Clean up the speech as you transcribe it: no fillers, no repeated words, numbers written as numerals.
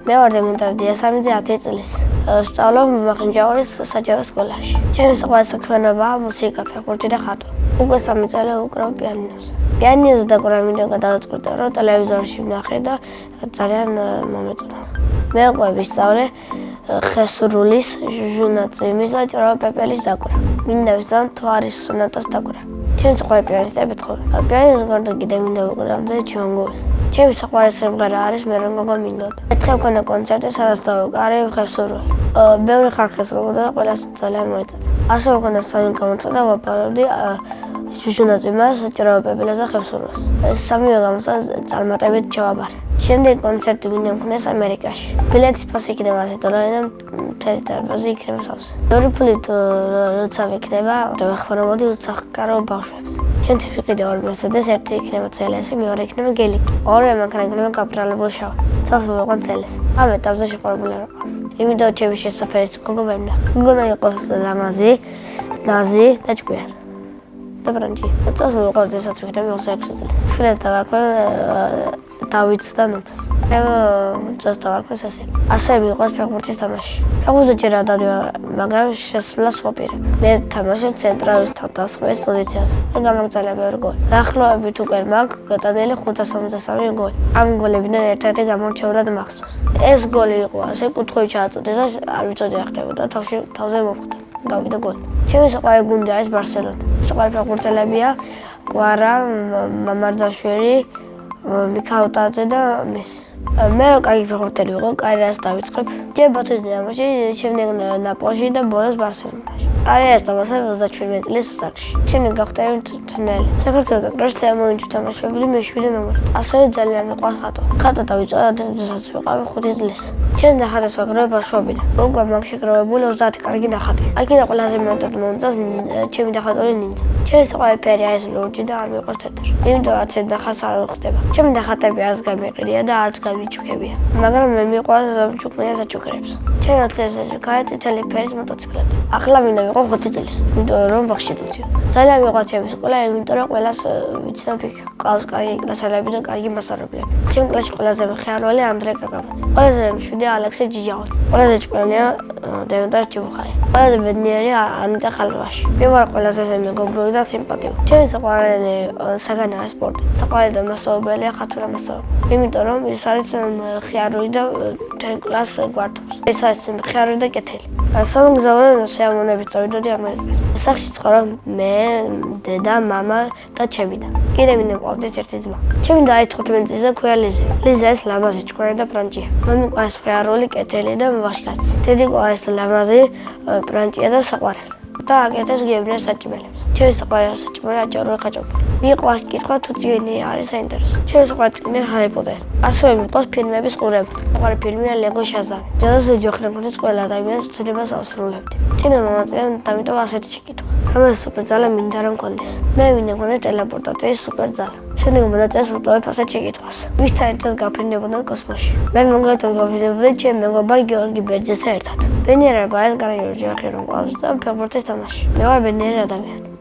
მე ვარ დემონტარ დიასამიძე 10 წლის. ვსწავლობ მახინჯაურის საჯარო სკოლაში. ჩემი საყვარელი საქმიანობაა მუსიკა, ფეხბურთი და ხატვა. უკვე 3 წელი ვუკრავ პიანინოზე. პიანინოზე დაკვრა მინდა გადავწყვიტე, რომ ტელევიზორში ვნახე და ძალიან მომეწონა. მე უკვე ვისწავლე ხესრულის, ჟუნაწვიმის და ჭროვა პეპელის დაკვრა. მინდა ვისწავლე თვარის სონატას დაკვრა. ჩემი საყვარელი პიანისტები თხოვე. პიანინოს გარდა კიდე მინდა ვიყიდე ჩონგოს. ჩემი საყვარელი სიმღერა არის მე რომ გოგო მინდოდა. ერთხელ მქონდა კონცერტი, სადაც დავუკარე ხესრული. ბევრი ხალხი ხესრულობდა და ყველას ძალიან მოეწონა. ასევე მქონდა სამი გამოცდა ვაპარებდი ჟუნაწვიმას, ჭროვა პეპელას და ხესრულს. ეს სამივე გამოცდა წარმატებით ჩავაბარე. შემდეგ კონცერტი მინდა მქონდეს ამერიკაში. ბილეთის ფასი იქნება $100 და მთელი დარბაზი იქნება სავსე. ბევრი ფულით როცა ვიქნება, ვეხმარებოდი უსახკარო ბავშვებს. ჩემთვის ვიყიდე 2 Mercedes, ერთი იქნება CLS, მეორე იქნება გელი. ორივე მანქანა იქნება გაფრთხილებული შავი. წახს მოვიყვან CLS. ამ ეტაპზე შეყვარებული არ ვიყავს. იმიტომ ჩემი შესაფერის გოგო ვერ მინდა. გოგონა იყოს ლამაზი, ნაზი და ჭკვიანი. და ბრანჯი. წახს მოვიყვან ესაც ვიქნები 26 წელი. შვილებთან ვარქვენ დავითს და ნუთას. მე წელს დავარქვეს ესე. ასევე მიყვარს ფეხბურთის თამაში. ფეხბურთზე ჯერ არ დავდივარ, მაგრამ შესვლას ვაპირებ. მე ვთამაშობ ცენტრალურ თავდასხმის პოზიციაზე. და გამაგზავნა ბევრი გოლი. დაახლოებით უკვე მაქვს გატანილი 573 გოლი. ამ გოლებიდან ერთ-ერთი გამორჩეულად მახსოვს. ეს გოლი იყო ასე კუთხეში ჩააწოდეს და არ ვიცოდი რა ხდებოდა, თავზე მომხვდა. გავიდა გოლი. ჩემი საყვარელი გუნდი არის ბარსელონა. საყვარელი ფეხბურთელებია კვარა, მამარდაშვილი, მიქაუტაძე და მესი. მე რო კარგი ფეხბურთელი ვიყო, კარიერას დავიწყებ. ჯერ ბათუმის დინამოში, შემდეგ ნაპოლში და ბოლოს ბარსელონაში. კარიერას დავასრულე 37 წლის ასაკში. შემდეგ გავხდები მწვრთნელი. საქართველოს ნაკრებში მოინჯო თამაშობდი მე-7 ნომერით. ასევე ძალიან მიყვარს ხატვა. ხატვა დავიწყე, როდესაც ვიყავი 5 წლის. ჩემს ნახატებს ვაგროვებ ბავშვობიდან. უკვე მაქვს შეგროვებული 30 კარგი ნახატი. აქედან ყველაზე მეტად მომწონს ჩემი ნახატური ნინძა. ჩემი საყვარელი ფერი არის ლურჯი და არ მიყვარს თეთრი. იმიტომ რაც ნახატს არ ვხდება. ჩემი ნახატები არც გამიყრია და არც გამიჩუქებია. მაგრამ მე მიყვარს ჩუქნია საჩუქრებს. ჩემი ოცნებისა ჩუქარა წითელი ფერის მოტოციკლეტი. ახლა მინდა ვიყო 5 წლის. იმიტომ რომ ბაღში დავდივარ. ძალიან მიყვარს ჩემი სკოლა, იმიტომ რომ ყველას ვიცი ფიქრ. ყავს კარგი კლასელები და კარგი მასწავლებლები. ჩემი კლასში ყველაზე მხიარული ანდრე კაკაბაძე. ყველაზე მშვიდი ალექსი ჯიჯავაძე. ყველაზე ჭკვიანია დემონტარ ჭუბუხაია. ყველაზე ბედნიერი ანიტა ხალვაში. მე ვარ ყველაზე მეგობრული და სიმპათიური. ჩემი საყვარელი საგანაა სპორტი. საყვარელი მასწავლებელია ხატურა მასწავლებელი. იმიტომ რომ ის არის მხიარული და ჩემ კლასს გვართობს. ეს არის მხიარული და კეთილი. სამგზავრო სიამოვნებით წავიდოდი ამერიკაში. სახში ცხოვრობ მე, დედა, მამა და ჩემი და. კიდევ მინდა მყავდეს ერთი ძმა. ჩემი და არის 15 წლის და ქვია ლიზა. ლიზა ის ლამაზი ჭკვიანი და ბრანჭია. მე მიყვარს მხიარული, კეთილი და ვაჟკაცი. დედი გვარის ლამაზი, ბრანჭია და საყვარელი. და აკეთებს გებრიელ საჭმელებს. ჩემი საყვარელი საჭმელი აჭარული ხაჭაპური. მიყვარს კითხვა თუ წიგნი არის საინტერესო. ჩემი საყვარელი წიგნი ჰარი პოტერი. ასევე მიყვარს ფილმების ყურება. საყვარელი ფილმია ლეგო შაზამი. ჯადოს ოჯახი მქონდეს ყველა ადამიანს ცნებას ავსრულებდი. წინა მომაწევენ დამიტოვა ასეთი შეკითხვა. რომელს სუპერძალა მინდა რომ მქონდეს. მე მინდა მქონდეს ტელეპორტაციის სუპერძალა. შემდეგ მონაწილეს ვუტოვებ ასეთ შეკითხვას. ვის საერთოდ გაფრინდებოდა კოსმოსში? მე მომგონდა გაფრინდებოდი ჩემი მეგობარ გიორგი ბერძესთან ერთად. ბენიერება არის კარგი ოჯახი რომ ყავს და ფეხბურთის თამაში. მე ვარ ბენიერი ადამიანი.